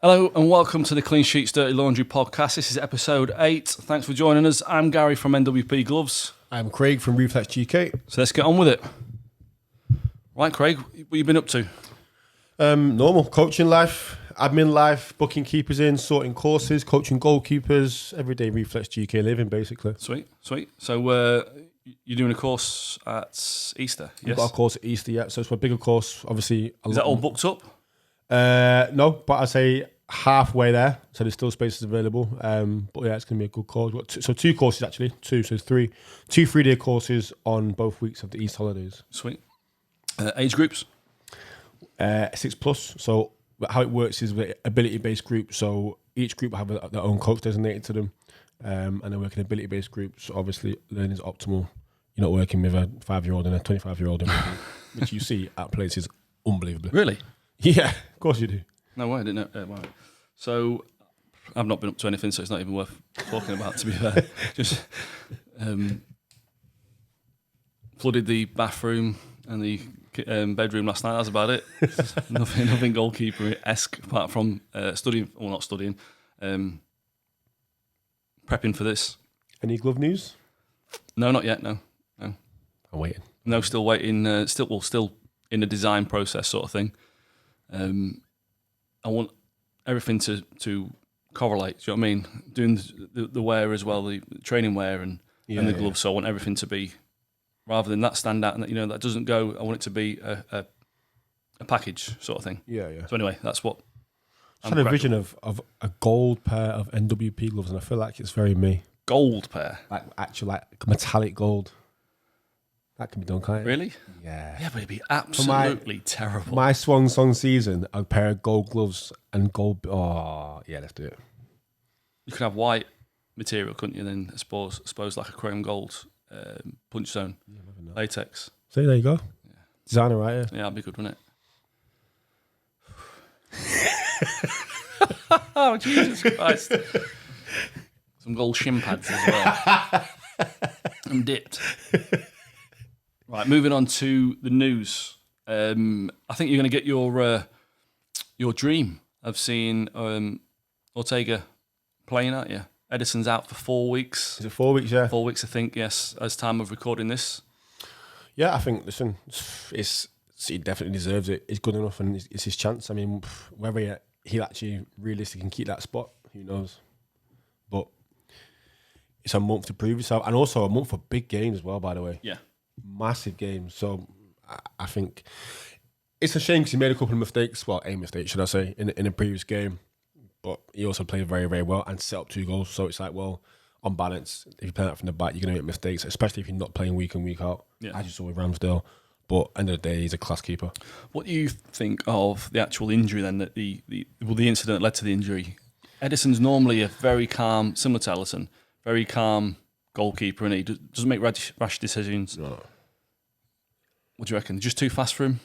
Hello and welcome to the Clean Sheets Dirty Laundry podcast. This is episode 8. Thanks for joining us. I'm Garry from NWP Gloves. I'm Craig from Reflex GK. So let's get on with it. Right, Craig, what you been up to? Normal coaching life, admin life, booking keepers in, sorting courses, coaching goalkeepers, everyday Reflex GK living basically. Sweet. So you're doing a course at Easter, yes? I've got a course at Easter, yeah. So it's a bigger course, obviously. Is that all booked up? No, but I'd say halfway there. So there's still spaces available. But yeah, it's going to be a good course. We've got two courses actually. Two 3-day courses on both weeks of the Easter holidays. Sweet. Age groups? 6+. So how it works is with ability-based group. So each group will have their own coach designated to them. And they're working ability-based groups. So obviously, learning is optimal. You're not working with a 5-year-old and a 25-year-old, which you see at places unbelievably. Really? Yeah, of course you do. No way, I didn't know. Wow. So I've not been up to anything, so it's not even worth talking about, to be fair. Just flooded the bathroom and the bedroom last night. That's about it. nothing goalkeeper-esque apart from studying, or not studying, prepping for this. Any glove news? No, not yet. No. I'm waiting. No, still waiting. Still in the design process, sort of thing. I want everything to correlate. Do you know what I mean? Doing the wear as well, the training wear and the gloves. So I want everything to be, rather than that stand out and that doesn't go. I want it to be a package sort of thing. Yeah. So anyway, that's what. I had a vision of a gold pair of NWP gloves, and I feel like it's very me. Gold pair, like actual metallic gold. That can be done, can't it? Really? Yeah. Yeah, but it'd be absolutely terrible. My swan song season, a pair of gold gloves and gold. Oh, yeah, let's do it. You could have white material, couldn't you? Then I suppose like a chrome gold punch zone latex. So there you go. Yeah. Designer, right? Yeah, that'd be good, wouldn't it? Oh, Jesus Christ. Some gold shin pads as well. I'm dipped. Right, moving on to the news. I think you're going to get your dream of seeing Ortega playing, aren't you? Edison's out for 4 weeks. Is it 4 weeks, yeah? 4 weeks, I think, yes, as time of recording this. Yeah, I think, listen, he definitely deserves it. He's good enough and it's his chance. I mean, whether he'll actually realistically can keep that spot, who knows? But it's a month to prove yourself, and also a month for big games as well, by the way. Yeah. Massive games. So I think it's a shame because he made a couple of mistakes. Well, a mistake, should I say, in a previous game. But he also played very, very well and set up 2 goals. So it's like, well, on balance, if you're playing out from the back, you're going to make mistakes, especially if you're not playing week in, week out, as you saw with Ramsdale. But end of the day, he's a class keeper. What do you think of the actual injury then, that the incident that led to the injury? Edison's normally a very calm, similar to Alisson, very calm goalkeeper, and he doesn't make rash decisions. No. What do you reckon? Just too fast for him?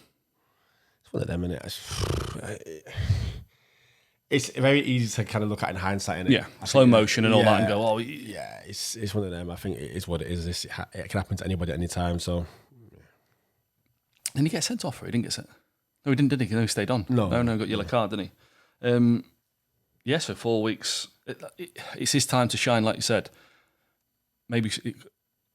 It's one of them, innit? It's very easy to kind of look at in hindsight, innit? Yeah, slow motion and all that, and go, oh... Yeah, it's one of them. I think it is what it is. It can happen to anybody at any time, so... Didn't he get sent off, or he didn't get sent? No, he didn't, did he? No, he stayed on. No, got yellow card, didn't he? So 4 weeks. It's his time to shine, like you said. Maybe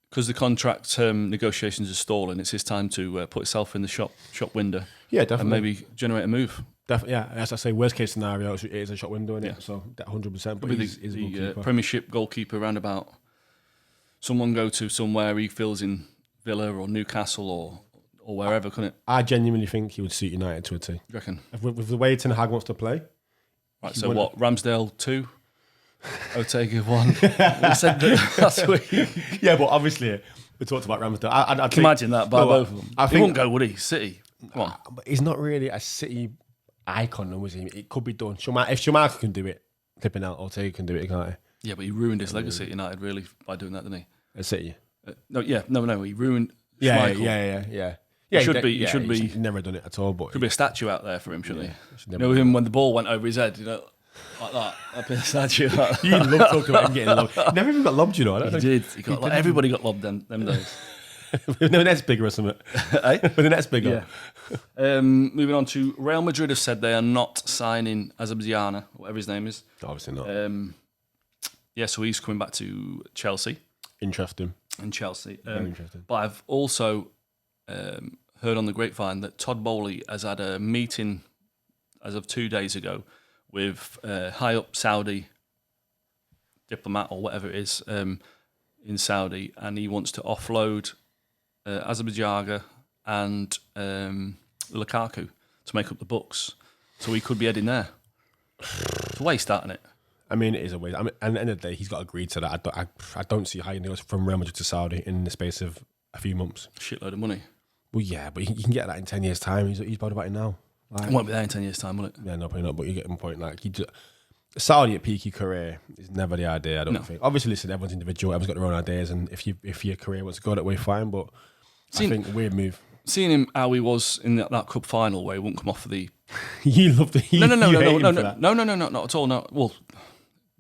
because the contract negotiations are stalling, it's his time to put himself in the shop window. Yeah, definitely. And maybe generate a move. Definitely, yeah. As I say, worst case scenario, it is a shop window, isn't it? So 100%. But he's the Premiership goalkeeper roundabout. Someone go to somewhere he feels in Villa or Newcastle or wherever, couldn't it? I genuinely think he would suit United to a T. You reckon? With the way Ten Hag wants to play. Right, so what? Ramsdale 2? Ortega 1? We said that last week. Yeah, but obviously, we talked about Ramsdale. I can imagine that by both of them. He wouldn't go, would he? City? Come on. But he's not really a City icon, though, is he? It could be done. If Schumacher can do it, flipping out, Ortega can do it, can't he? Yeah, but he ruined his legacy at United, really, by doing that, didn't he? At City? No, he ruined Schmeichel. Yeah. He should be. He's never done it at all. But could be a statue out there for him, shouldn't he? Him when the ball went over his head, like that. That'd be a statue. You love talking about him getting lobbed. He never even got lobbed, you know. He did. Everybody got lobbed them days. With the net's bigger or something. With the net's bigger. Yeah. Moving on to Real Madrid have said they are not signing Azabziana, whatever his name is. Obviously not. So he's coming back to Chelsea. Interesting. In Chelsea. Very interesting. But I've also heard on the grapevine that Todd Bowley has had a meeting as of 2 days ago with high up Saudi diplomat or whatever it is in Saudi, and he wants to offload Azabjaga and Lukaku to make up the books. So he could be heading there. It's a waste, isn't it? I mean, it is a waste. I mean, at the end of the day, he's got agreed to that. I don't see how he goes from Real Madrid to Saudi in the space of a few months. Shitload of money. Well, yeah, but you can get that in 10 years' time. He's bothered about it now. Like, It won't be there in 10 years' time, will it? Yeah, no, probably not. But you get my point. Like, Saudi at peak your career is never the idea. I don't think. Obviously, listen, everyone's individual. Everyone's got their own ideas, and if your career wants to go that way, fine. But I think weird move. Seeing him how he was in that cup final where he wouldn't come off for the. You loved it. No, not at all. No, well,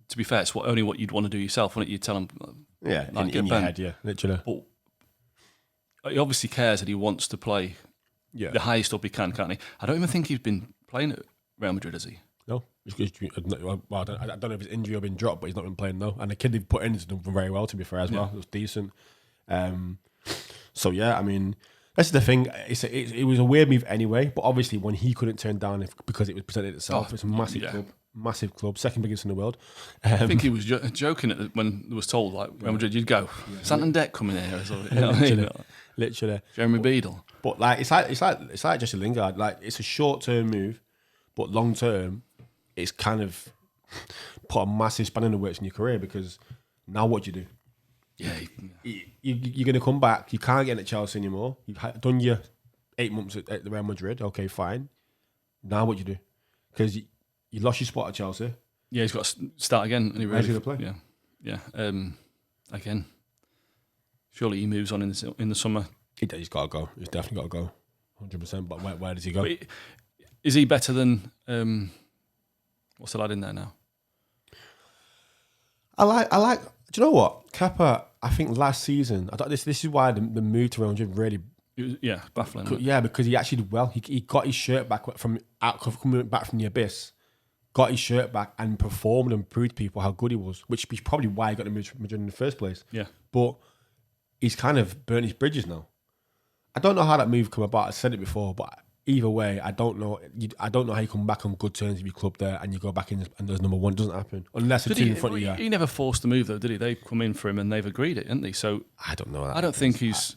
to be fair, it's only what you'd want to do yourself, wouldn't it? You'd tell him. Yeah, in your head, yeah, literally. But he obviously cares that he wants to play the highest up he can, can't he? I don't even think he's been playing at Real Madrid, has he? No. Well, I don't know if his injury or been dropped, but he's not been playing, no. And the kid they've put in has done very well, to be fair, as well. It was decent. So, yeah, I mean, that's the thing. It was a weird move anyway, but obviously when he couldn't turn down because it was presented itself, it's a massive club, second biggest in the world. I think he was joking when it was told, like, Real Madrid, you'd go. Santander coming here or something. You know what I mean? Literally. Jeremy Beadle. But like it's like Jesse Lingard. Like it's a short-term move, but long-term, it's kind of put a massive span in the works in your career, because now what do you do? Yeah. You're going to come back. You can't get at Chelsea anymore. You've done your 8 months at the Real Madrid. Okay, fine. Now what do you do? Because you lost your spot at Chelsea. Yeah, he's got to start again. And How's he going to play? Yeah. Again. Surely he moves on in the summer. He's got to go. He's definitely got to go. 100%. But where does he go? Is he better than... what's the lad in there now? I like. Do you know what? Kepa, I think last season, I thought this is why the move to Real Madrid really... baffling. Yeah, because he actually did well. He got his shirt back coming back from the abyss, got his shirt back and performed and proved to people how good he was, which is probably why he got the move to Madrid in the first place. Yeah. But he's kind of burnt his bridges now. I don't know how that move come about. I said it before, but either way, I don't know. I don't know how you come back on good terms with your club there and you go back in and there's number one. It doesn't happen unless it's in front of you. He never forced the move though, did he? They come in for him and they've agreed it, haven't they? So I don't know. I don't think he's.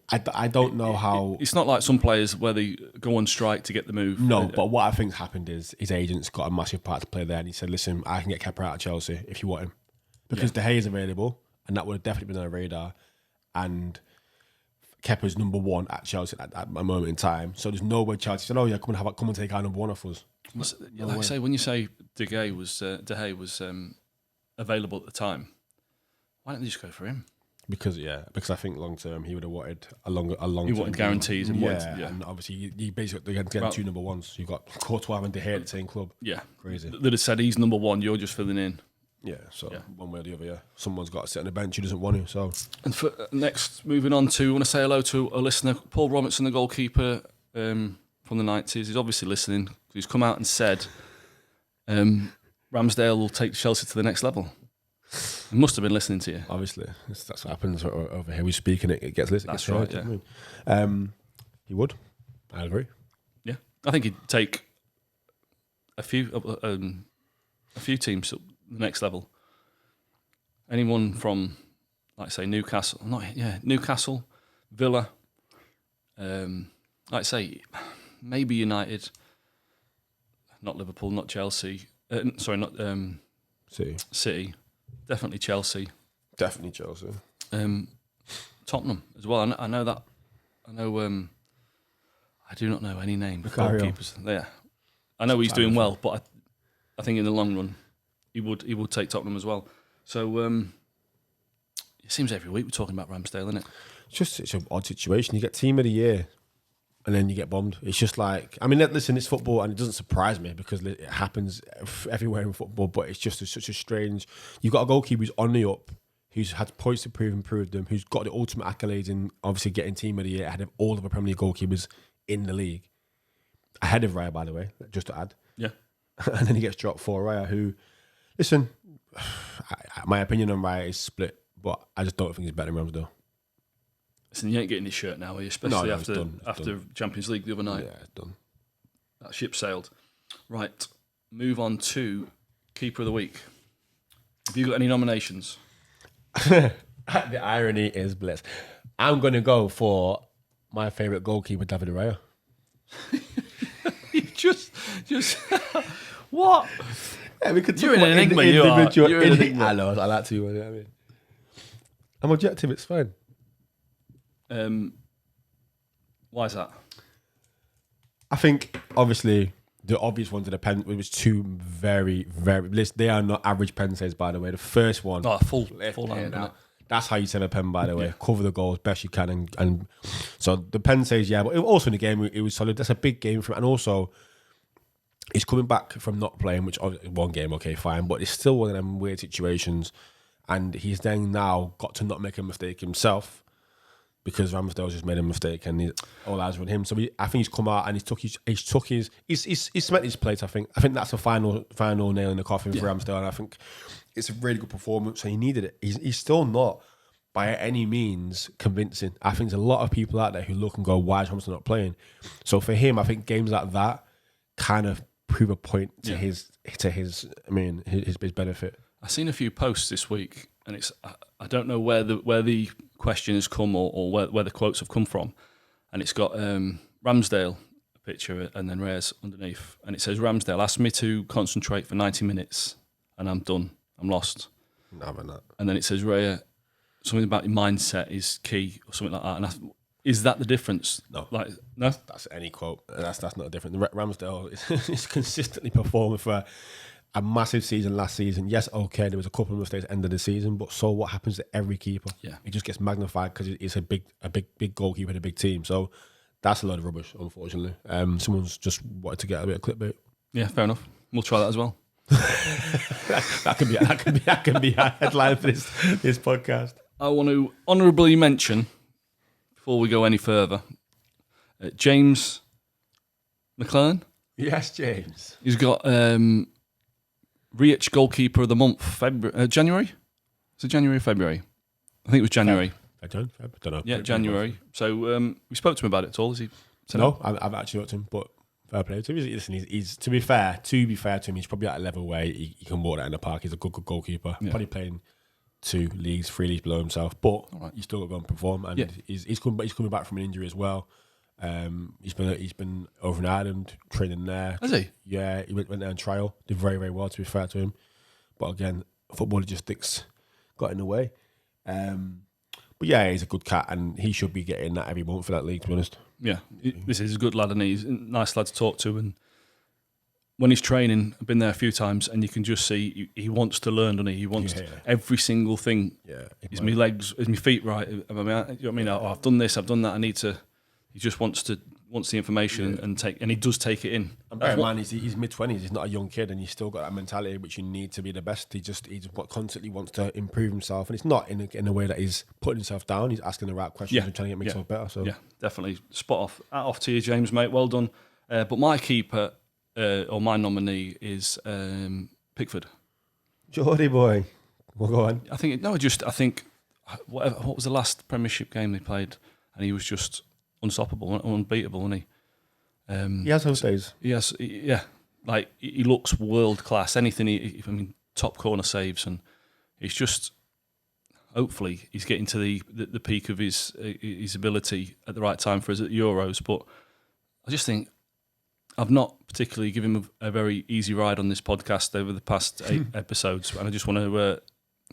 I don't know how. It's not like some players where they go on strike to get the move. No, but what I think's happened is his agent's got a massive part to play there, and he said, "Listen, I can get Kepa out of Chelsea if you want him, because De Gea is available, and that would have definitely been on our radar, and Kepa's number one at Chelsea at a moment in time. So there's no way Chelsea said, "Oh yeah, come and take our number one off us." Like I say, when you say De Gea was available at the time, why don't they just go for him? Because I think long term he would have wanted a long. He wanted guarantees and and obviously you basically get two number ones. You've got Courtois and De Gea at the same club. Yeah, crazy. They'd have said he's number one. You're just filling in. Yeah, so one way or the other, yeah. Someone's got to sit on the bench who doesn't want to. So, and for next, moving on to, I want to say hello to a listener, Paul Robertson, the goalkeeper from the 90s. He's obviously listening. He's come out and said Ramsdale will take Chelsea to the next level. He must have been listening to you. Obviously, that's what happens over here. We speak and it gets listened. That's right. Yeah. He would. I agree. Yeah, I think he'd take a few teams to the next level. Anyone from, like say, Newcastle, Villa. Like say, maybe United, not Liverpool, not Chelsea. City. Definitely Chelsea. Definitely Chelsea. Tottenham as well. I know that. I do not know any name of goalkeepers. Yeah, I know he's doing well, but I think in the long run, he would take Tottenham as well. So it seems every week we're talking about Ramsdale, isn't it? It's an odd situation. You get team of the year, and then you get bombed. It's just like, I mean, listen, it's football, and it doesn't surprise me because it happens everywhere in football. But it's just such a strange. You've got a goalkeeper who's on the up, who's had points to prove and proved them, who's got the ultimate accolades in obviously getting team of the year ahead of all of the Premier League goalkeepers in the league. Ahead of Raya, by the way, just to add. Yeah. And then he gets dropped for Raya, who, listen, my opinion on Raya is split, but I just don't think he's better than Ramsdale. Listen, you ain't getting his shirt now, are you? Especially No, it's done. after Champions League the other night. Yeah, it's done. That ship sailed. Right, move on to Keeper of the Week. Have you got any nominations? The irony is bliss. I'm going to go for my favourite goalkeeper, David Raya. You just what? Yeah, we could You're an enigma, you are. You're an enigma. I know, I like to, you know what I mean? I'm objective, it's fine. Why is that? I think, obviously, the obvious one to the pen, it was two very, very... They are not average pen saves, by the way. The first one... Oh, full hand, now. That's how you save a pen, by the way. Cover the goal as best you can. And so the pen saves, yeah. But also in the game, it was solid. That's a big game for him. And also, he's coming back from not playing, which one game, okay, fine. But it's still one of them weird situations. And he's then now got to not make a mistake himself, because Ramsdale's just made a mistake and all eyes are on him. So I think he's come out and he's cement his plate. I think that's the final nail in the coffin for Ramsdale. And I think it's a really good performance. So he needed it. He's still not by any means convincing. I think there's a lot of people out there who look and go, why is Ramsdale not playing? So for him, I think games like that kind of prove a point to his benefit. I've seen a few posts this week, and it's I don't know where the question has come or where the quotes have come from, and it's got Ramsdale a picture and then Raya's underneath, and it says Ramsdale asked me to concentrate for 90 minutes, and I'm done. I'm lost. No, I'm not. And then it says Raya, something about your mindset is key or something like that. And is that the difference? No, no. That's any quote. That's not different. Ramsdale is consistently performing for a massive season last season. Yes, okay, there was a couple of mistakes at the end of the season, but so what happens to every keeper? Yeah, it just gets magnified because it's a big goalkeeper in a big team. So that's a load of rubbish, unfortunately. Someone's just wanted to get a bit of clickbait. Yeah, fair enough. We'll try that as well. that can be a headline for this podcast. I want to honourably mention, before we go any further, James McLaren. Yes, James. He's got Reach Goalkeeper of the Month, January? Is it January or February? I think it was January. I don't know. Yeah, January. So we spoke to him about it at all. Is he? No, I've actually talked to him, but fair play to him. Listen, he's to be fair to him, he's probably at a level where he can walk that in the park. He's a good goalkeeper. Yeah. Probably playing 3 leagues below himself, but he's still got to go and perform. And he's coming back from an injury as well. He's been over in Ireland training there. Has he? Yeah, he went there on trial. Did very, very well, to be fair to him. But again, football logistics got in the way. But yeah, he's a good cat, and he should be getting that every month for that league, to be honest. Yeah, this is a good lad, and he's a nice lad to talk to. And when he's training, I've been there a few times, and you can just see he wants to learn, doesn't he? He wants every single thing. Yeah, is my legs, is my feet right? You know what I mean? Oh, I've done this, I've done that. I need to. He just wants the information and he does take it in. And bear in mind, he's mid-20s. He's not a young kid, and he's still got that mentality which you need to be the best. He just constantly wants to improve himself, and it's not in a way that he's putting himself down. He's asking the right questions and trying to make himself better. So yeah, definitely spot off. Hat off to you, James, mate. Well done. But my keeper or my nominee is Pickford. Geordie boy. Well, go on. I think what was the last Premiership game they played, and he was just unstoppable, unbeatable, wasn't he? He has those days. Yes, yeah. Like he looks world class. Anything, top corner saves, and he's just. Hopefully, he's getting to the peak of his ability at the right time for us at Euros. But I just think I've not particularly given him a very easy ride on this podcast over the past 8 episodes, and I just want to.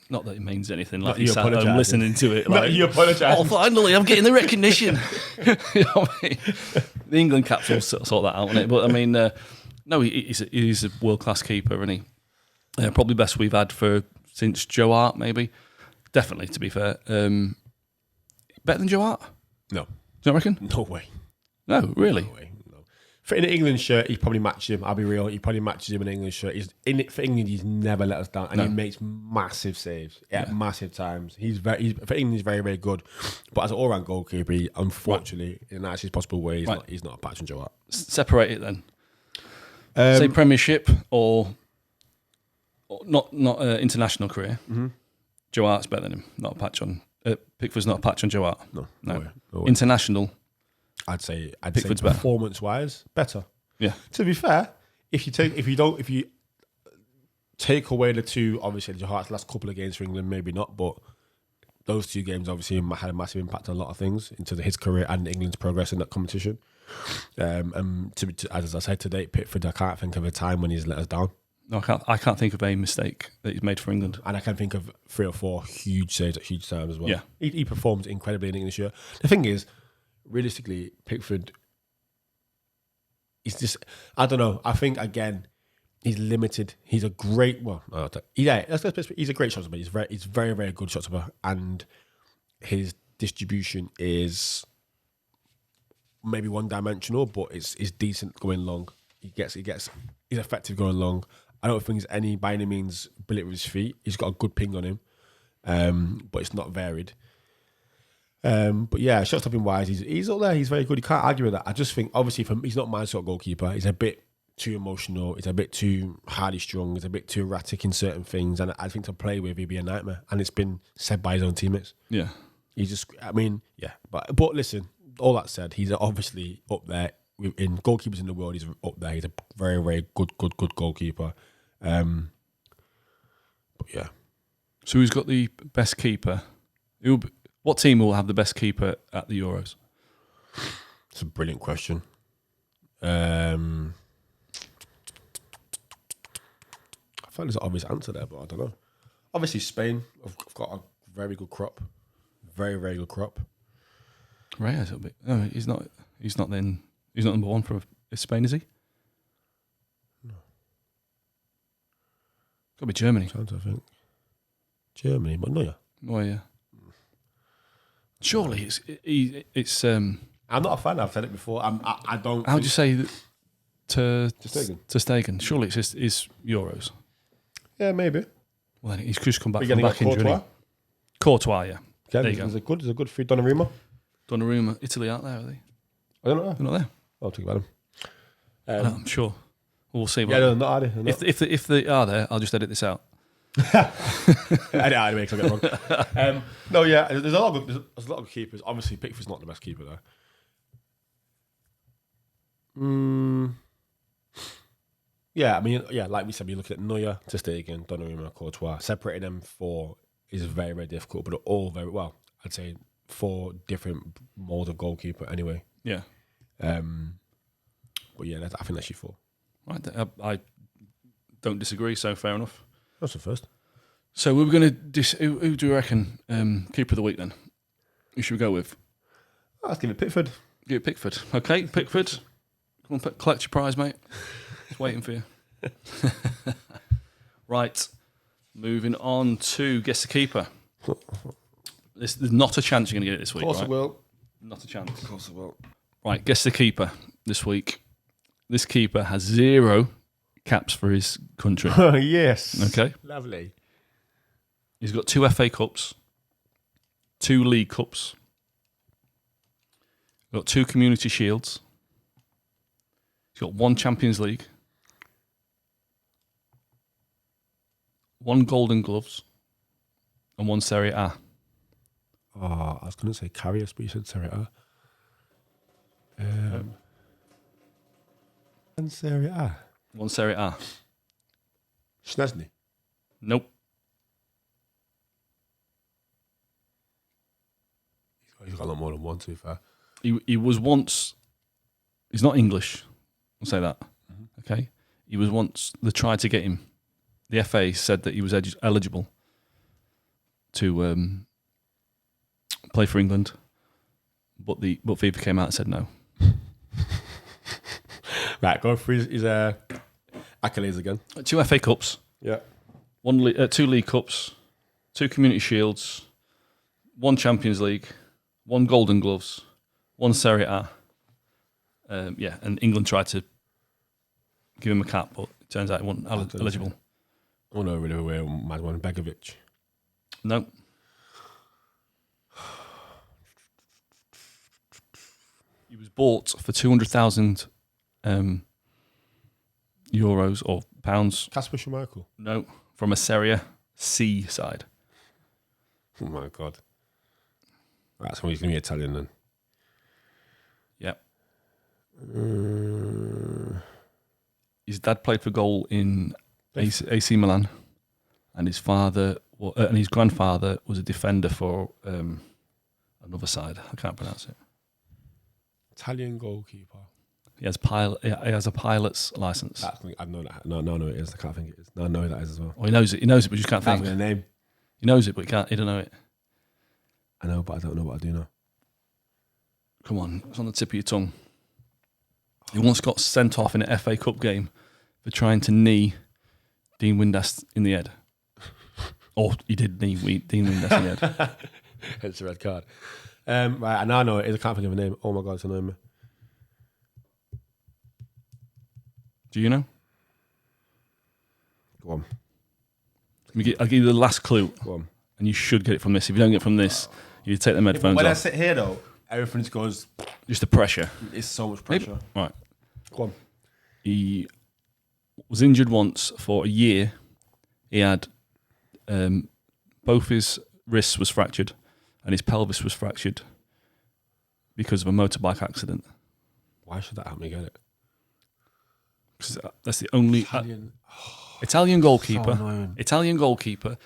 Not that it means anything. Like you sat home listening to it. Like, you apologise. Oh, finally, I'm getting the recognition. You know what I mean? The England caps will sort that out, won't it? But I mean, no, he's a world class keeper, and he probably best we've had since Joe Hart, maybe. Definitely, to be fair. Better than Joe Hart? No. Do you reckon? No way. No, really? No way. No. For in an England shirt, he probably matches him. I'll be real. He probably matches him in an England shirt. He's in it for England. He's never let us down, and he makes massive saves at massive times. For England, he's very, very good. But as an all-round goalkeeper, he, unfortunately, in the nicest possible way, he's not a patch on Joe Hart. Separate it then. Say Premiership or not international career. Mm-hmm. Joe Hart's better than him. Not a patch on. Pickford's not a patch on Joe Hart. No way. International. I'd say Pickford's performance-wise, better. Yeah. To be fair, if you take away the two, obviously Joe Hart's last couple of games for England, maybe not, but those 2 games obviously had a massive impact on a lot of things into his career and England's progress in that competition. As I said today, Pickford, I can't think of a time when he's let us down. No, I can't think of a mistake that he's made for England. And I can think of 3 or 4 huge saves at huge times as well. Yeah. He performed incredibly in English year. The thing is, realistically, Pickford, he's just, I don't know. I think, again, he's limited. He's a great, he's a great shot stopper. He's very, very good shot stopper. And his distribution is maybe one-dimensional, but it's decent going long. He's effective going long. I don't think he's by any means brilliant with his feet. He's got a good ping on him, but it's not varied. But yeah, shot stopping wise, he's up there. He's very good. You can't argue with that. I just think, obviously, he's not my sort of goalkeeper. He's a bit too emotional. He's a bit too hardy strong. He's a bit too erratic in certain things. And I think to play with, he'd be a nightmare. And it's been said by his own teammates. Yeah. But listen, all that said, he's obviously up there. In goalkeepers in the world, he's up there. He's a very, very good goalkeeper. But yeah. So who's got the best keeper? What team will have the best keeper at the Euros? It's a brilliant question. I feel there's an obvious answer there, but I don't know. Obviously, Spain have got a very good crop. Very, very good crop. Reyes a bit. No, he's not. He's not number one for Spain, is he? No. Got to be Germany. I think. Germany, but no, yeah. Oh yeah. Surely it's. I'm not a fan. I've said it before. I don't. How would you say to Stegen? To Stegen? Surely it's Euros. Yeah, maybe. Well, he's just come back from injury. Courtois, yeah. There you go. There's a good free Donnarumma. Donnarumma, Italy aren't there, are they? I don't know. They're not there. I'll talk about them. I'm sure. We'll see. Yeah, no, not are they? If they are there, I'll just edit this out. Anyway, because I get it wrong. No, yeah, there's a lot of keepers. Obviously, Pickford's not the best keeper there. Yeah, I mean, like we said, we look at Neuer, Ter Stegen, Donnarumma, Courtois. Separating them 4 is very, very difficult, but they're all very well. I'd say 4 different molds of goalkeeper. Anyway. Yeah. But yeah, I think that's your 4. Right, I don't disagree. So fair enough. That's the first. So we were going to. Who do you reckon keeper of the week then? Who should we go with? Let's give it Pickford. Give it Pickford. Okay, Pickford. Come on, collect your prize, mate. It's waiting for you. Right. Moving on to guess the keeper. There's not a chance you're going to get it this week. Of course right? I will. Not a chance. Of course I will. Right, guess the keeper this week. This keeper has 0 caps for his country. Yes. Okay. Lovely. He's got 2 FA Cups, 2 League Cups, got 2 Community Shields. He's got 1 Champions League, 1 Golden Gloves, and 1 Serie A. Oh, I was going to say Garrys, but you said Serie A. And Serie A. 1 Serie A. Szczęsny. Nope. He's got a lot more than 1, to be fair. He was once. He's not English. I'll say that. Mm-hmm. Okay. He was once. They tried to get him. The FA said that he was eligible to play for England, but FIFA came out and said no. Right, go for his accolades again. 2 FA Cups. Yeah. 2 League Cups, 2 Community Shields, 1 Champions League, 1 Golden Gloves, 1 Serie A, and England tried to give him a cap, but it turns out he wasn't eligible. Oh no, really, mad one. Begovic. No. He was bought for 200,000 euros or pounds. Kasper Schmeichel. No, from a Serie C side. Oh my god. Right, so he's going to be Italian then. Yep. His dad played for goal in AC Milan, and his father and his grandfather was a defender for another side. I can't pronounce it. Italian goalkeeper. He has a pilot's license. I know that. No, it is. I can't think it is. No, I know that is as well. Well, he knows it. He knows it, but you just can't think. That's the name. He knows it, but he don't know it. I know, but I don't know what I do know. Come on, it's on the tip of your tongue. He once got sent off in an FA Cup game for trying to knee Dean Windass in the head. Or he did knee Dean Windass in the head. It's a red card. Right, and I know it is. I can't think of a name. Oh my god, it's a name. Do you know? Go on. I'll give you the last clue. Go on. And you should get it from this. If you don't get it from this, you take them headphones when off. I sit here though, everything just goes. Just the pressure. It's so much pressure. Right. Go on. He was injured once for a year. He had both his wrists was fractured and his pelvis was fractured because of a motorbike accident. Why should that help me get it? Because that's the only Italian goalkeeper. So Italian goalkeeper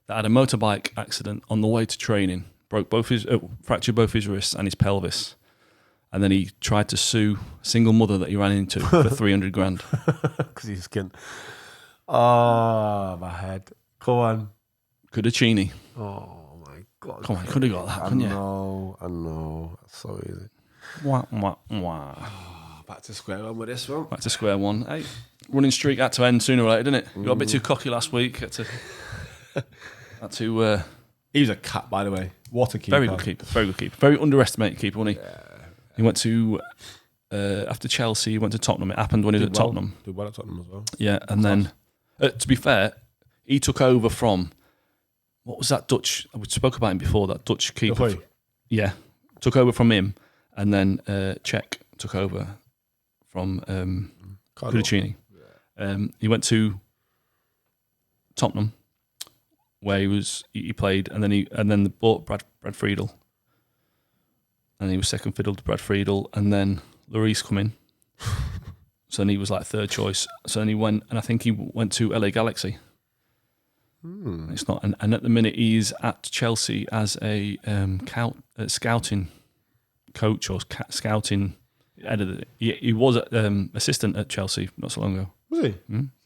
that had a motorbike accident on the way to training, fractured both his wrists and his pelvis, and then he tried to sue a single mother that he ran into for 300 grand because he's skin. Oh, my head. Come on. Cudicini. Oh my god. Come on, you could have got that, couldn't you? I know. That's so easy. Wah, wah, wah. Back to square one with this one. Back to square one. Hey, running streak had to end sooner or later, didn't it? You got a bit too cocky last week. Had to. He was a cat, by the way. What a keeper. Very good keeper. Very good keeper. Very underestimated keeper, wasn't he? Yeah. He went to after Chelsea. He went to Tottenham. It happened when he was at Tottenham. Did well at Tottenham as well. Yeah, and then to be fair, he took over from what was that Dutch? We spoke about him before. That Dutch keeper. Yeah, took over from him, and then Czech took over from Cudicini. Yeah. He went to Tottenham, where he played, and then they bought Brad Friedel, and he was second fiddle to Brad Friedel, and then Lloris come in, so then he was like third choice. So then he went, and I think he went to LA Galaxy. It's not, and at the minute he's at Chelsea as a scouting coach or scouting editor. He was assistant at Chelsea not so long ago. Was he?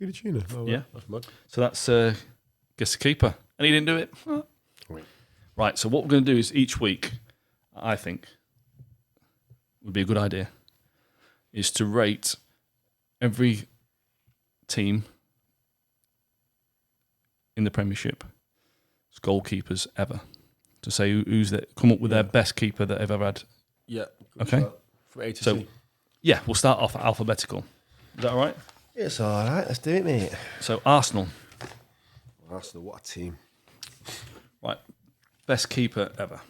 Cudicini. Oh, yeah. That's mad. So that's guess the keeper, and he didn't do it. Right. So what we're going to do is each week, I think, would be a good idea, is to rate every team in the Premiership goalkeepers ever, to say who's come up with their best keeper that they've ever had. Yeah. Okay. From A to so, C. Yeah, we'll start off alphabetical. Is that all right? It's all right. Let's do it, mate. So Arsenal, what a team. right? Best keeper ever.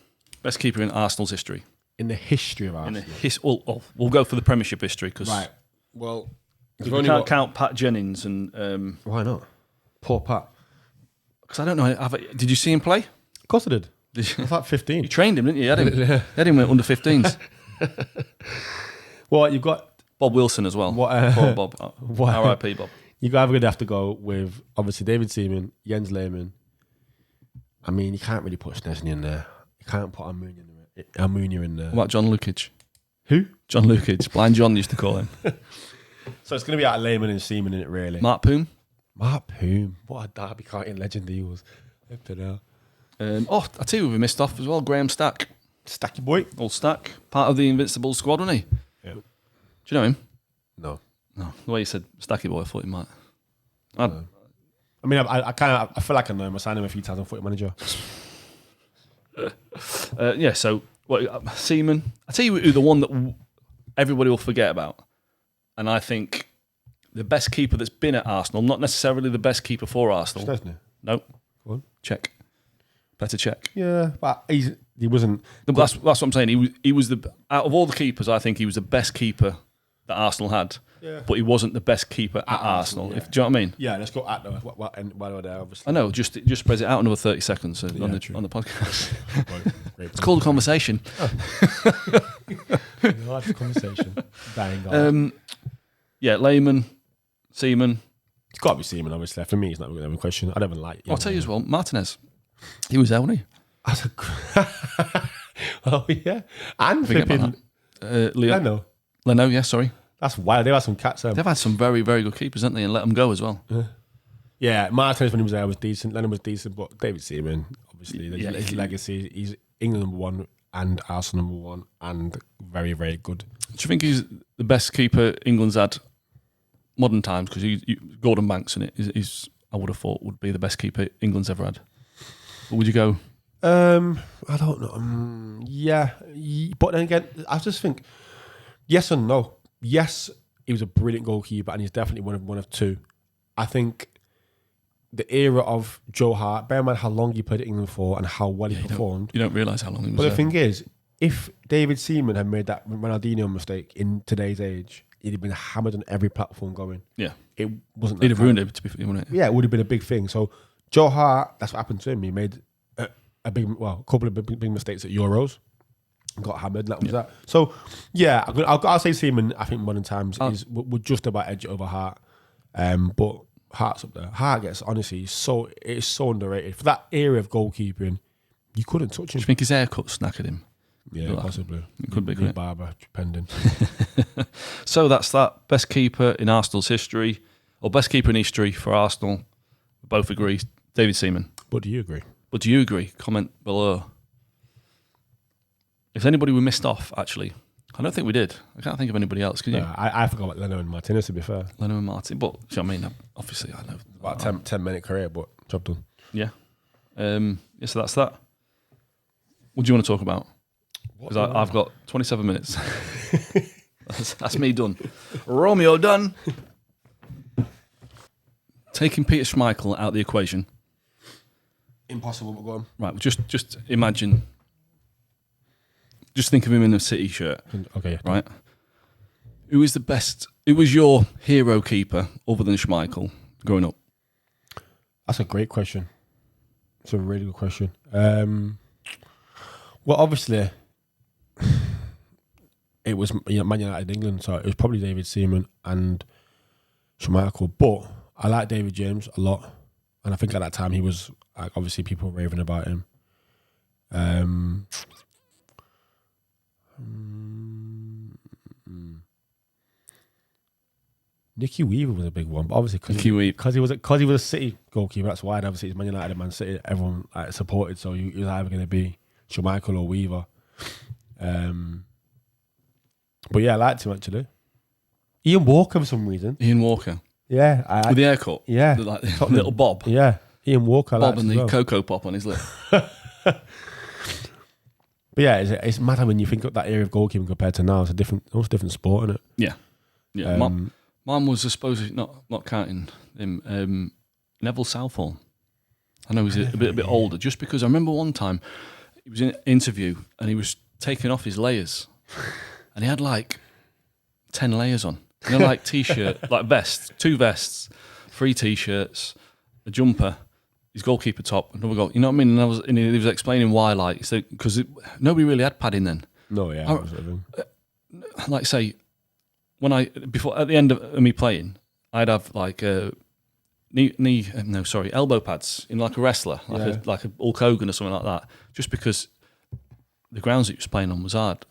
Best keeper in Arsenal's history. In the history of Arsenal. We'll go for the Premiership history because right. Well, we can't count Pat Jennings and. Why not? Poor Pat. Because I don't know. Did you see him play? Of course I did. I was like 15. You trained him, didn't you? You had him under 15s. Well, you've got Bob Wilson as well. Poor Bob. R.I.P. Bob. You're either going to have to go with, obviously, David Seaman, Jens Lehmann. I mean, you can't really put Szczesny in there. You can't put Almunia in there. What about John Lukic? Who? John Lukic. Blind John used to call him. So it's going to be out of Lehmann and Seaman in it, really. Mark Poom. What a Derby County legend he was. I tell you who we missed off as well. Graham Stack. Stacky boy. Old Stack. Part of the Invincible squad, wasn't he? Yeah. Do you know him? No. The way you said Stacky boy, I thought you might. I mean, I feel like I know him. I signed him a few times on Footy Manager. So Seaman. I tell you who the one that everybody will forget about. And I think the best keeper that's been at Arsenal, not necessarily the best keeper for Arsenal. No. Go on. Check. Better check. Yeah, but he wasn't. That's what I'm saying. He was the out of all the keepers, I think he was the best keeper that Arsenal had. Yeah. But he wasn't the best keeper at Arsenal. Yeah. Do you know what I mean? Yeah, let's go at though. While we're there, obviously. I know. Just spread it out another 30 seconds on the podcast. Great It's called a conversation. Large conversation. Bang on. Layman, Seaman. It's got to be Seaman, obviously. For me, it's not really a question. I don't even like. I'll tell you as well. Martinez. He was there, wasn't he? Oh yeah, and flipping Leno. Yeah, sorry. That's wild. They've had some cats. They've had some very, very good keepers, haven't they? And let them go as well. Yeah, Martinez when he was there was decent. Lennon was decent, but David Seaman, obviously, his legacy. He's England number one and Arsenal number one, and very, very good. Do you think he's the best keeper England's had modern times? Because Gordon Banks in it is I would have thought would be the best keeper England's ever had. But would you go? I don't know. Yeah, but then again, I just think yes and no. Yes, he was a brilliant goalkeeper, and he's definitely one of two. I think the era of Joe Hart, bear in mind how long he played at England for and how well he performed. You don't realise how long he was But there. the thing is, if David Seaman had made that Ronaldinho mistake in today's age, he'd have been hammered on every platform going. Yeah. It wasn't. He'd have ruined it, to be fair, wouldn't it? Yeah, it would have been a big thing. So Joe Hart, that's what happened to him. He made a couple of big mistakes at Euros. Got hammered, and that was that. So, yeah, I'll say Seaman, I think modern times would just about edge it over Hart. But Hart's up there. Hart gets, honestly, it's so underrated. For that era of goalkeeping, you couldn't touch him. Do you think his haircut snackered him? Yeah, possibly. It could be, Good barber, depending. So that's that. Best keeper in Arsenal's history, or best keeper in history for Arsenal. We both agree, David Seaman. But do you agree? But do you agree? Comment below. If anybody we missed off, actually, I don't think we did. I can't think of anybody else. Can you? I forgot about Leno and Martinez, to be fair. Leno and Martin. But, you know what I mean? Obviously, I know. About a 10-minute career, but job done. Yeah. So that's that. What do you want to talk about? Because I've got 27 minutes. that's me done. Romeo done. Taking Peter Schmeichel out of the equation. Impossible, but go on. Right, just imagine. Just think of him in a City shirt. Okay. Yeah. Right. Who is the best? Who was your hero keeper other than Schmeichel growing up? That's a great question. It's a really good question. Well, obviously, it was Man United England, so it was probably David Seaman and Schmeichel. But I like David James a lot, and I think at that time he was obviously people were raving about him. Nicky Weaver was a big one, but obviously because he was a City goalkeeper, that's why. And obviously it's Man United and Man City, everyone supported. So he was either going to be Schmeichel or Weaver. But yeah, I liked him actually. Ian Walker for some reason. Ian Walker. Yeah, with the haircut. Yeah, like little Bob. Yeah, Ian Walker. Bob and the cocoa pop on his lip. But yeah, it's mad when you think of that era of goalkeeping compared to now. It's almost different sport, isn't it? Yeah, yeah. Mine was, I suppose, not counting him. Neville Southall. I know he's a bit older. Just because I remember one time he was in an interview and he was taking off his layers, and he had like 10 layers on. You know, like t-shirt, like vests, 2 vests, 3 t-shirts, a jumper. His goalkeeper top, another goal. You know what I mean? And he was explaining why, like, because nobody really had padding then. No, yeah. Like, say, at the end of me playing, I'd have like elbow pads in like a wrestler, like a Hulk Hogan or something like that. Just because the grounds that he was playing on was hard.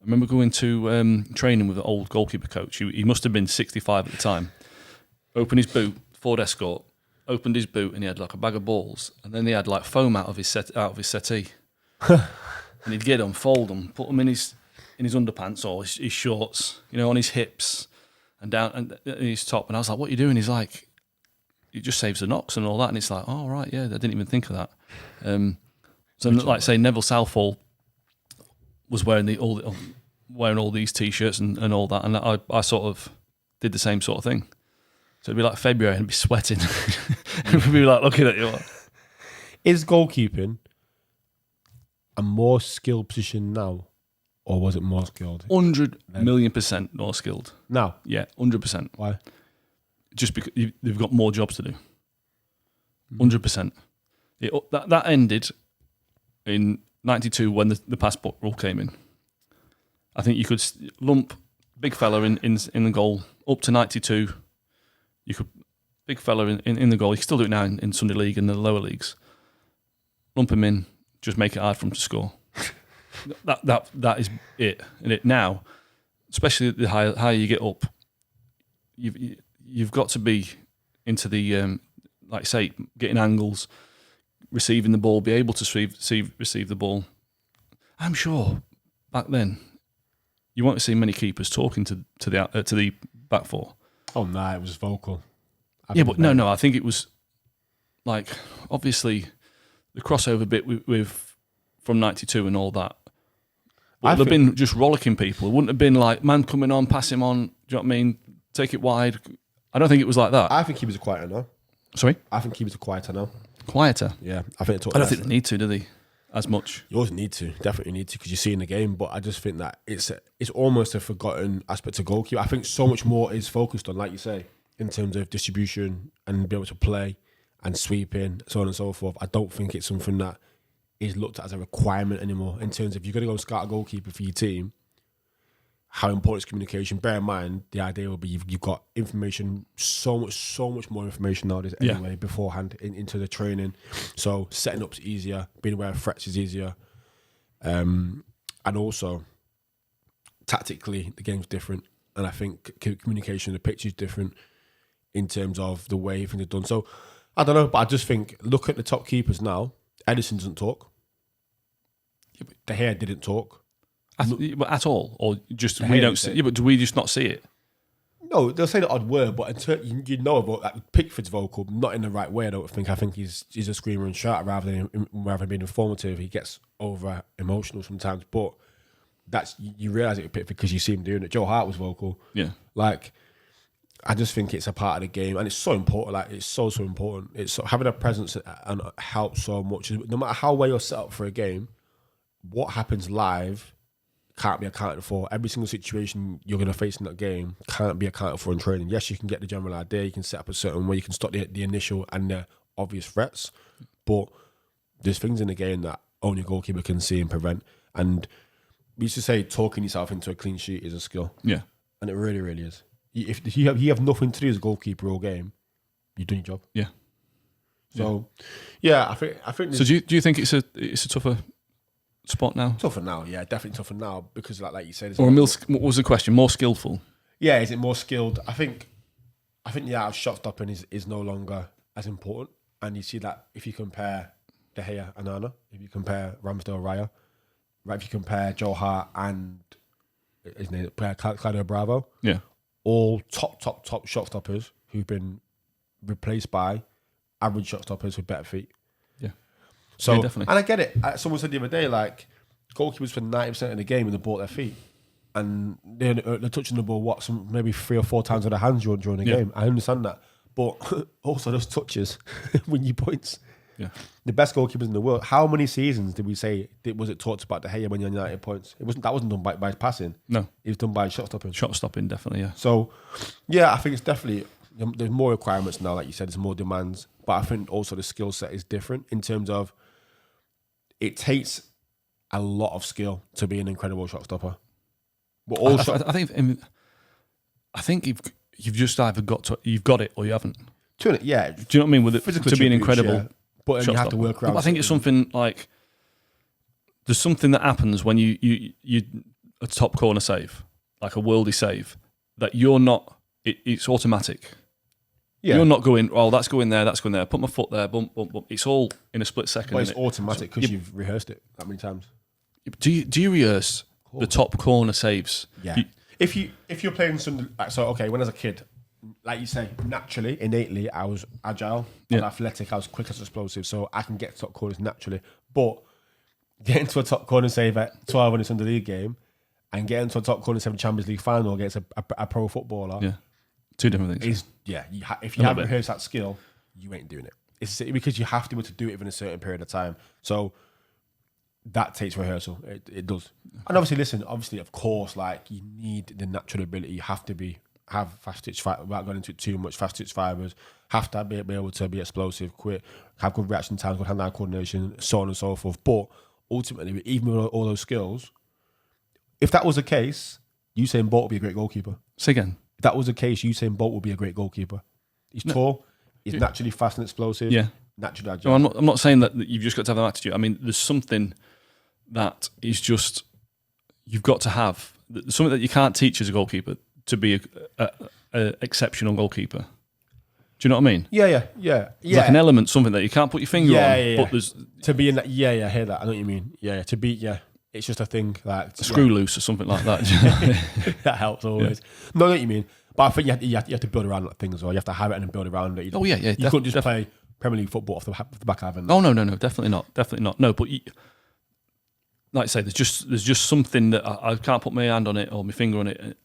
I remember going to training with an old goalkeeper coach. He must have been 65 at the time. Opened his boot, Ford Escort. Opened his boot and he had like a bag of balls, and then he had like foam out of his settee, and he'd get them, fold them, put them in his underpants or his shorts, you know, on his hips and down and in his top. And I was like, "What are you doing?" He's like, "It just saves the knocks and all that." And it's like, "Oh right, yeah, I didn't even think of that." So like say Neville Southall was wearing wearing all these t-shirts and all that, and I sort of did the same sort of thing. So it'd be like February and I'd be sweating. And we'd be like looking at you. Is goalkeeping a more skilled position now, or was it more skilled? 100,000,000% more skilled. Now? Yeah, 100%. Why? Just because they've got more jobs to do. 100%. That ended in 92 when the passport rule came in. I think you could lump big fella in the goal up to 92. You could big fella in the goal. You can still do it now in Sunday League and the lower leagues. Lump him in, just make it hard for him to score. that is it. And it now, especially the higher you get up, you've got to be into the like say getting angles, receiving the ball, be able to receive the ball. I'm sure back then you won't see many keepers talking to the back four. Oh no, it was vocal. But no, I think it was like obviously the crossover bit with from 92 and all that. But there'd have been just rollicking people. It wouldn't have been like man coming on, pass him on. Do you know what I mean? Take it wide. I don't think it was like that. I think he was quieter now. Sorry? I think he was quieter now. Quieter? Yeah, I think. I don't think they need to, do they? As much. You always need to, definitely need to, because you see in the game. But I just think that it's almost a forgotten aspect of goalkeeper. I think so much more is focused on, like you say, in terms of distribution and be able to play and sweeping, so on and so forth. I don't think it's something that is looked at as a requirement anymore. In terms of you're going to go and scout a goalkeeper for your team, how important is communication? Bear in mind, the idea will be you've got information, so much more information nowadays anyway, beforehand into the training. So setting up's easier, being aware of threats is easier. And also, tactically, the game's different. And I think communication, the pitch is different in terms of the way things are done. So, I don't know, but I just think, look at the top keepers now. Edison doesn't talk. De Gea didn't talk. At all, or just we don't see. Yeah, but do we just not see it? No, they'll say the odd word, but you know about like Pickford's vocal, not in the right way. I don't think. I think he's a screamer and shouter rather than being informative. He gets over emotional sometimes, but that's you realise it with Pickford because you see him doing it. Joe Hart was vocal. Yeah, like I just think it's a part of the game, and it's so important. Like it's so important. It's having a presence and helps so much. No matter how well you're set up for a game, what happens live can't be accounted for. Every single situation you're going to face in that game can't be accounted for in training. Yes, you can get the general idea, you can set up a certain way, you can stop the initial and the obvious threats, but there's things in the game that only a goalkeeper can see and prevent. And we used to say talking yourself into a clean sheet is a skill. Yeah. And it really, really is. If you have nothing to do as a goalkeeper all game, you've done your job. Yeah. So, I think. So do you think it's a tougher spot now? Tougher now, yeah, definitely tougher now because, like you said, what was the question? More skillful? Yeah, is it more skilled? I think the art of shot stopping is no longer as important, and you see that if you compare De Gea and Anna, if you compare Ramsdale Raya, right? If you compare Joe Hart and his name Claudio Bravo, all top shot stoppers who've been replaced by average shot stoppers with better feet. So, definitely. And I get it. Someone said the other day, like, goalkeepers spend 90% of the game with the ball at their feet. And they're touching the ball, maybe 3 or 4 times with their hands during the game. I understand that. But also those touches win you points. Yeah. The best goalkeepers in the world. How many seasons did we say, was it talked about De Gea when you're United points? That wasn't done by passing. No. It was done by shot stopping. Shot stopping, definitely, yeah. So, yeah, I think it's definitely, there's more requirements now, like you said, there's more demands. But I think also the skill set is different in terms of it takes a lot of skill to be an incredible shot stopper. But I think you've just either you've got it or you haven't. Yeah. Do you know what I mean? With it to be an incredible, but you have to work around. I think it's something like there's something that happens when you a top corner save, like a worldy save, that you're not. It's automatic. Yeah. You're not going, that's going there, put my foot there, bump, bump, bump. It's all in a split second. But it's automatic because you've rehearsed it that many times. Do you rehearse the top corner saves? Yeah. If you're playing something, when I was a kid, like you say, naturally, innately, I was agile, I was athletic, I was quick as explosive, so I can get to top corners naturally. But getting to a top corner save at 12 in a Sunday League game, and getting to a top corner 7 Champions League final against a pro footballer. Yeah. Two different things. If you haven't rehearsed that skill, you ain't doing it. It's because you have to be able to do it within a certain period of time. So that takes rehearsal. It does. And obviously, of course, like you need the natural ability. You have to have fast twitch fiber without going into it too much. Fast twitch fibers have to be able to be explosive, quick, have good reaction times, good hand-eye coordination, so on and so forth. But ultimately, even with all those skills, if that was the case, Usain Bolt would be a great goalkeeper. Say again. If that was the case, Usain Bolt would be a great goalkeeper. He's tall. He's naturally fast and explosive. Yeah. Naturally agile. No, I'm not saying that you've just got to have that attitude. I mean, there's something that is just you've got to have. There's something that you can't teach as a goalkeeper to be a exceptional goalkeeper. Do you know what I mean? Yeah. It's like an element, something that you can't put your finger on. But there's to be in that. I hear that. I know what you mean. To be. It's just a thing like a screw loose or something like that. That helps always. Yeah. No, I know what you mean. But I think you have to build around that thing as well. You have to have it and build around it. You couldn't just play Premier League football off the back of it. Oh no, definitely not. No, but like I say, there's just something that I can't put my hand on it or my finger on it.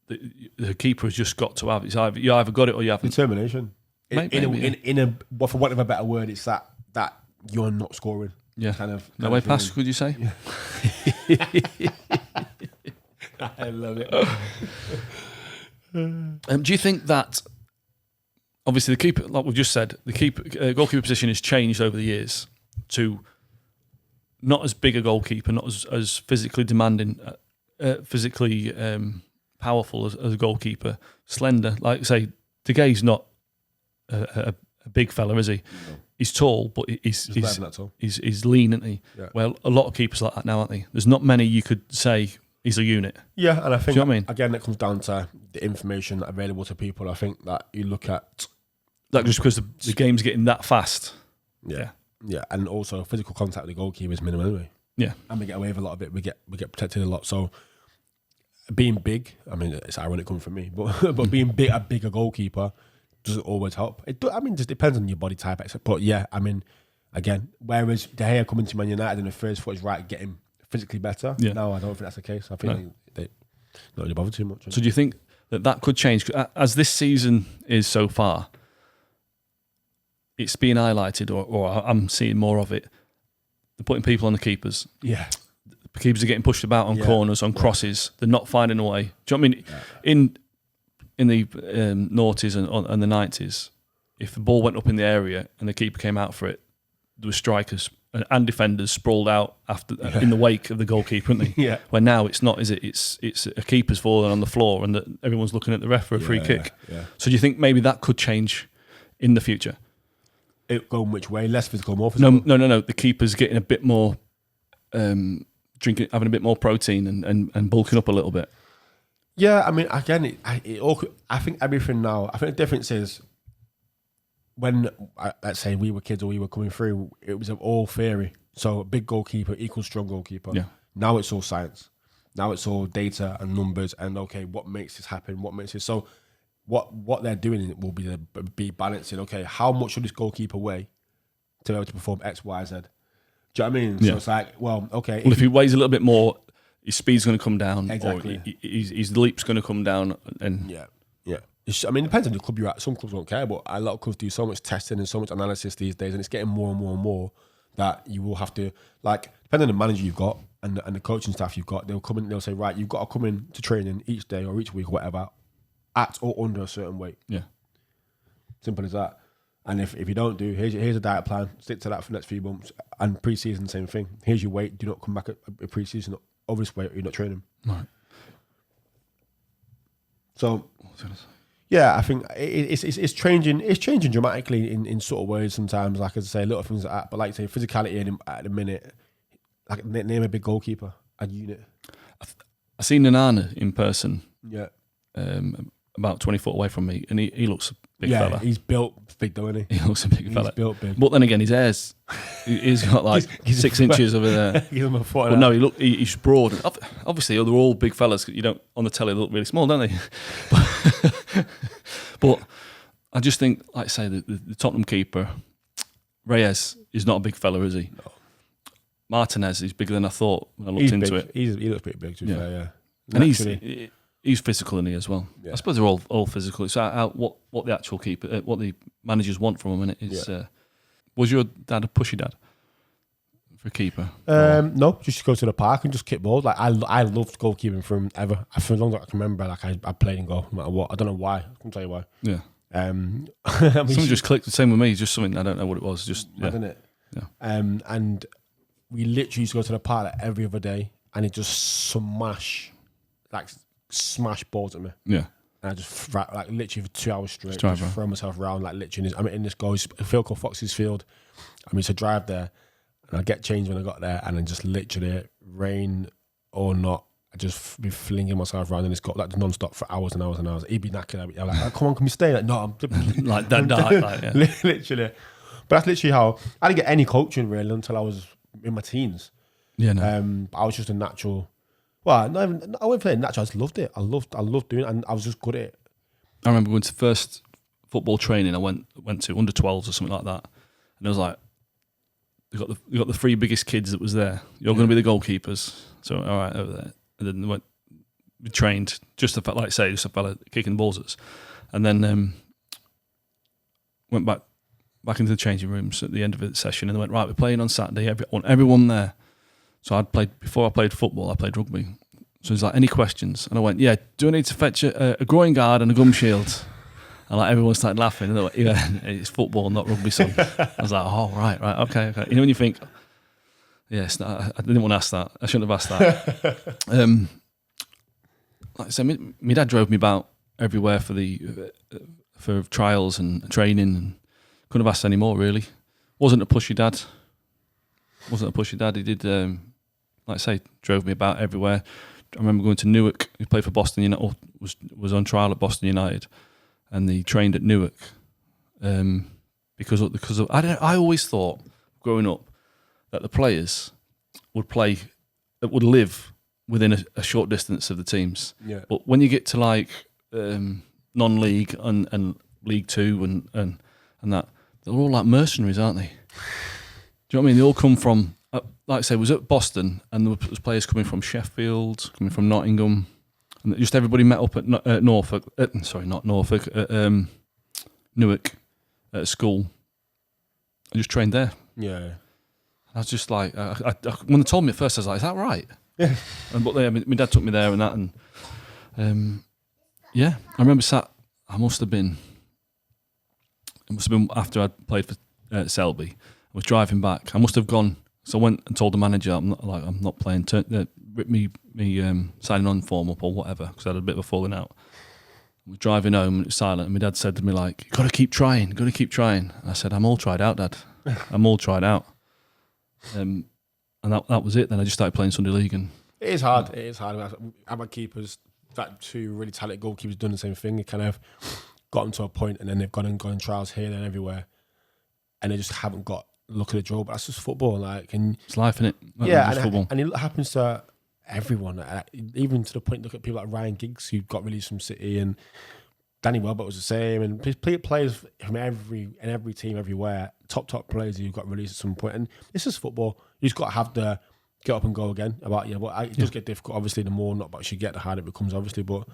The keeper has just got to have. It's either you either got it or you haven't. Determination. For want of a better word, it's that you're not scoring. Yeah. No way pass, could you say? Yeah. I love it. Do you think that obviously the keeper, like we've just said, the goalkeeper position has changed over the years to not as big a goalkeeper, not as physically demanding, physically powerful as a goalkeeper, slender. Like I say, De Gea's not a big fella, is he? No. He's tall, but he's lean, isn't he? Yeah. Well, a lot of keepers like that now, aren't they? There's not many you could say he's a unit. Yeah, and I think you know what I mean? Again, that comes down to the information available to people. I think that you look at that just because the game's getting that fast. Yeah, and also physical contact with the goalkeeper is minimal anyway. Yeah, and we get away with a lot of it. We get protected a lot. So being big, I mean, it's ironic coming from me, but being a bigger goalkeeper doesn't always help. Just depends on your body type. But yeah, I mean, again, whereas De Gea coming to Man United in the first foot is right, getting physically better. Yeah. No, I don't think that's the case. I think they don't really bother too much. So do you think that could change? As this season is so far, it's being highlighted, or I'm seeing more of it. They're putting people on the keepers. Yeah. The keepers are getting pushed about on corners, on crosses. They're not finding a way. Do you know what I mean? In the noughties and the 90s, if the ball went up in the area and the keeper came out for it, there were strikers and defenders sprawled out in the wake of the goalkeeper, weren't they? Yeah. Where now it's not, is it? It's a keeper's falling on the floor and everyone's looking at the ref for a free kick. Yeah. So do you think maybe that could change in the future? It going which way? Less physical, more physical? No. The keeper's getting a bit more having a bit more protein and bulking up a little bit. Yeah, I mean, again, I think everything now. I think the difference is when, let's say, we were kids or we were coming through, it was all theory. So big goalkeeper equals strong goalkeeper. Yeah. Now it's all science. Now it's all data and numbers and okay, what makes this happen? What makes it so? What they're doing will be balancing. Okay, how much should this goalkeeper weigh to be able to perform X, Y, Z? Do you know what I mean? Yeah. So it's like, well, okay. Well, if he weighs a little bit more, his speed's going to come down. Exactly. Or his leap's going to come down. And yeah. I mean, it depends on the club you're at. Some clubs won't care, but a lot of clubs do so much testing and so much analysis these days, and it's getting more and more and more that you will have to, like, depending on the manager you've got and the coaching staff you've got, they'll come in, they'll say, right, you've got to come in to training each day or each week or whatever at or under a certain weight. Yeah. Simple as that. And if you don't do, here's a diet plan, stick to that for the next few months. And pre-season, same thing. Here's your weight. Do not come back at pre-season over this weight or you're not training. Right. So, yeah, I think it's changing. It's changing dramatically in sort of ways sometimes. Like I say, little things like that. But like I say, physicality at the minute. Like name a big goalkeeper, a unit. I seen Nanana in person. Yeah. About 20 foot away from me, and he looks a big fella. He's built big, though, isn't he? He looks a big fella. He's built big. But then again, his hair's he's got like 6 inches over there. Give him a foot. But no, he's broad. Obviously, they're all big fellas. You don't on the telly they look really small, don't they? But I just think, like I say, the Tottenham keeper Reyes is not a big fella, is he? No. Martinez is bigger than I thought when I looked into it. He looks pretty big, to be fair, yeah. And he's physical in he as well. Yeah. I suppose they're all physical. It's what the actual keeper, what the managers want from him. And was your dad a pushy dad for a keeper? No, just to go to the park and just kick balls. Like I loved goalkeeping from ever. For as long as I can remember, like I played in goal no matter what. I don't know why. I can tell you why. Yeah. I mean, something just clicked. The same with me. It's just something I don't know what it was. Just isn't it? Yeah. And we literally used to go to the park like every other day, and it just smash balls at me. Yeah. And I just like literally for 2 hours straight, just throw myself around like literally. I'm in this goal, a field called Fox's Field. I mean, to drive there, and I get changed when I got there, and then just literally rain or not, I just be flinging myself around in this goal like non-stop for hours and hours and hours. He'd be knackered. I'd be like, "Come on, can we stay?" Like, no, I'm like that. Literally. But that's literally how I didn't get any coaching really until I was in my teens. Yeah, no. I was just a natural. Well, not even, I wouldn't say natural. I just loved it. I loved doing it, and I was just good at it. I remember going to first football training. I went to under 12s or something like that, and it was like, you got the three biggest kids that was there. You're going to be the goalkeepers. So all right, over there, and then we trained just a fella kicking balls at us, and then went back into the changing rooms at the end of the session, and they went, right, we're playing on Saturday. Everyone there. So before I played football, I played rugby. So he's like, any questions? And I went, yeah, do I need to fetch a groin guard and a gum shield? And like everyone started laughing. And they went, yeah, it's football, not rugby, son. I was like, oh, right, okay. You know when you think, yes, I didn't want to ask that. I shouldn't have asked that. Like I said, my dad drove me about everywhere for trials and training, and couldn't have asked any more, really. Wasn't a pushy dad. He did, like I say, drove me about everywhere. I remember going to Newark. He played for Boston United, was on trial at Boston United, and he trained at Newark. Because of I always thought growing up that the players would live within a short distance of the teams. Yeah. But when you get to like non-league and League Two and that, they're all like mercenaries, aren't they? Do you know what I mean? They all come from, like I say, was at Boston, and there was players coming from Sheffield, coming from Nottingham, and just everybody met up at Norfolk. Not Norfolk, at Newark, at a school, and just trained there. Yeah. I was just like, when they told me at first, I was like, is that right? Yeah. But my dad took me there and that, and yeah, I remember it must have been after I'd played for Selby. I was driving back. I must have gone. So I went and told the manager, I'm not playing. Rip me signing on form up or whatever, because I had a bit of a falling out. I was driving home and it was silent. And my dad said to me like, "You got to keep trying. And I said, "I'm all tried out, Dad. I'm all tried out." And that was it. Then I just started playing Sunday League. And it is hard. Our keepers, that two really talented goalkeepers, done the same thing. They kind of got them to a point, and then they've gone trials here and everywhere, and they just haven't got look at the draw. But that's just football, like, and it's life, innit? And it happens to everyone, even to the point. Look at people like Ryan Giggs, who got released from City, and Danny Welbeck was the same, and players from every team everywhere, top players who got released at some point. And it's just football. You just got to have the get up and go again. But it does get difficult. Obviously, the more not but you get, the harder it becomes. Obviously, but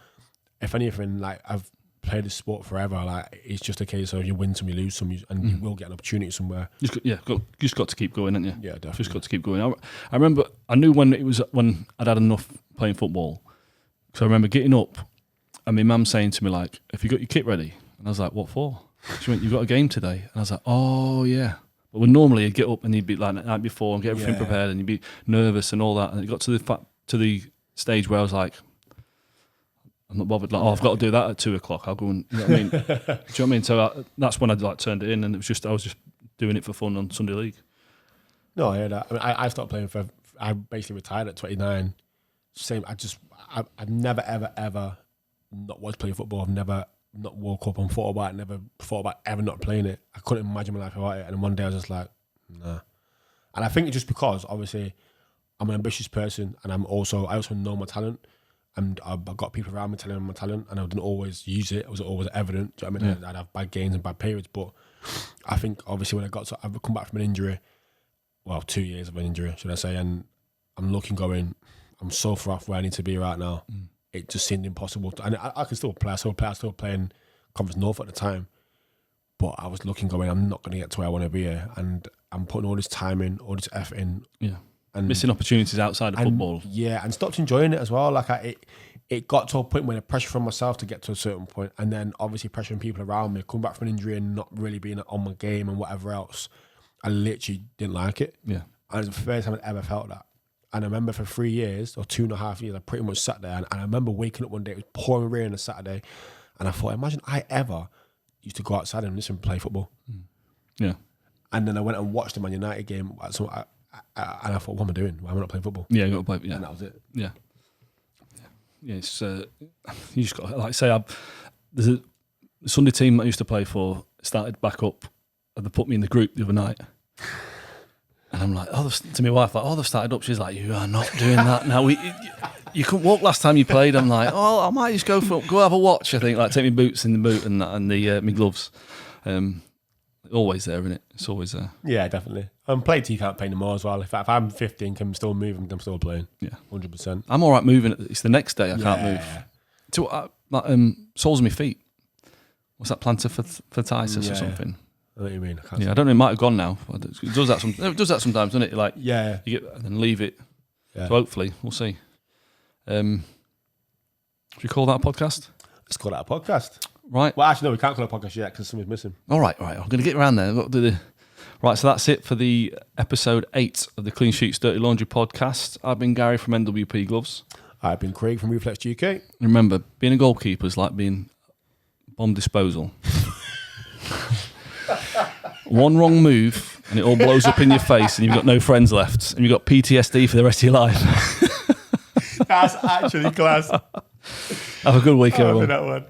if anything, like I've played this sport forever. Like it's just a case of you win some, you lose some, and you will get an opportunity somewhere. You just got to keep going, haven't you? Yeah, definitely. Just got to keep going. I remember, I knew when I'd had enough playing football. So I remember getting up and my mum saying to me like, "Have you got your kit ready?" And I was like, "What for?" She went, "You've got a game today." And I was like, "Oh yeah." But when normally you'd get up and you'd be like the night before and get everything prepared and you'd be nervous and all that. And it got to the stage where I was like, I'm not bothered. Like, I've got to do that at 2:00. I'll go and, you know what I mean? Do you know what I mean? So that's when I turned it in, and I was just doing it for fun on Sunday League. No, I hear that. I mean, I stopped playing I basically retired at 29. Same. I've never ever not watched playing football. I've never not woke up and thought about it. Never thought about ever not playing it. I couldn't imagine my life without it. And then one day I was just like, nah. And I think it's just because obviously I'm an ambitious person, and I also know my talent. And I've got people around me telling me my talent, and I didn't always use it. It was always evident. Do you know what I mean? I'd have bad games and bad periods, but I think obviously when I've come back from an injury, well, 2 years of an injury, should I say, and I'm looking going, I'm so far off where I need to be right now. It just seemed impossible. And I can still play. I was still playing Conference North at the time. But I was looking, going, I'm not going to get to where I want to be here. And I'm putting all this time in, all this effort in. Yeah. And missing opportunities outside of football. Yeah, and stopped enjoying it as well. Like it got to a point where the pressure from myself to get to a certain point, and then obviously pressuring people around me, coming back from an injury and not really being on my game and whatever else. I literally didn't like it. Yeah. And it was the first time I'd ever felt that. And I remember for 3 years or 2.5 years, I pretty much sat there, and I remember waking up one day, it was pouring rain on a Saturday, and I thought, imagine I ever used to go outside and listen and play football. Yeah. And then I went and watched the Man United game, and I thought, what am I doing? Why am I not playing football? Yeah, you got to play. Yeah. And that was it. Yeah. Yeah, it's you just got, like I say, there's a Sunday team I used to play for started back up, and they put me in the group the other night, and I'm like, to my wife, like, they've started up. She's like, you are not doing that now. You couldn't walk last time you played. I'm like, I might just go have a watch. I think, like, take my boots in the boot and my gloves. Always there, isn't it? It's always there. Yeah, definitely. And play till you can't play anymore as well. If I'm 15, can still move, I'm still playing. Yeah, 100%. I'm all right moving. It's the next day I can't move. Soles of my feet. What's that, plantar fasciitis or something? I know what you mean. I don't know. It might have gone now. It does that. It does that sometimes, doesn't it? Like, yeah, you get and then leave it. Yeah. So hopefully, we'll see. Should we call that a podcast? Let's call that a podcast. Right. Well, actually, no, we can't call it a podcast yet because something's missing. All right. I'm going to get around there. Right, so that's it for the episode 8 of the Clean Sheets Dirty Laundry podcast. I've been Garry from NWP Gloves. I've been Craig from Reflex UK. Remember, being a goalkeeper is like being bomb disposal. One wrong move and it all blows up in your face and you've got no friends left and you've got PTSD for the rest of your life. That's actually class. Have a good week, everyone. That one.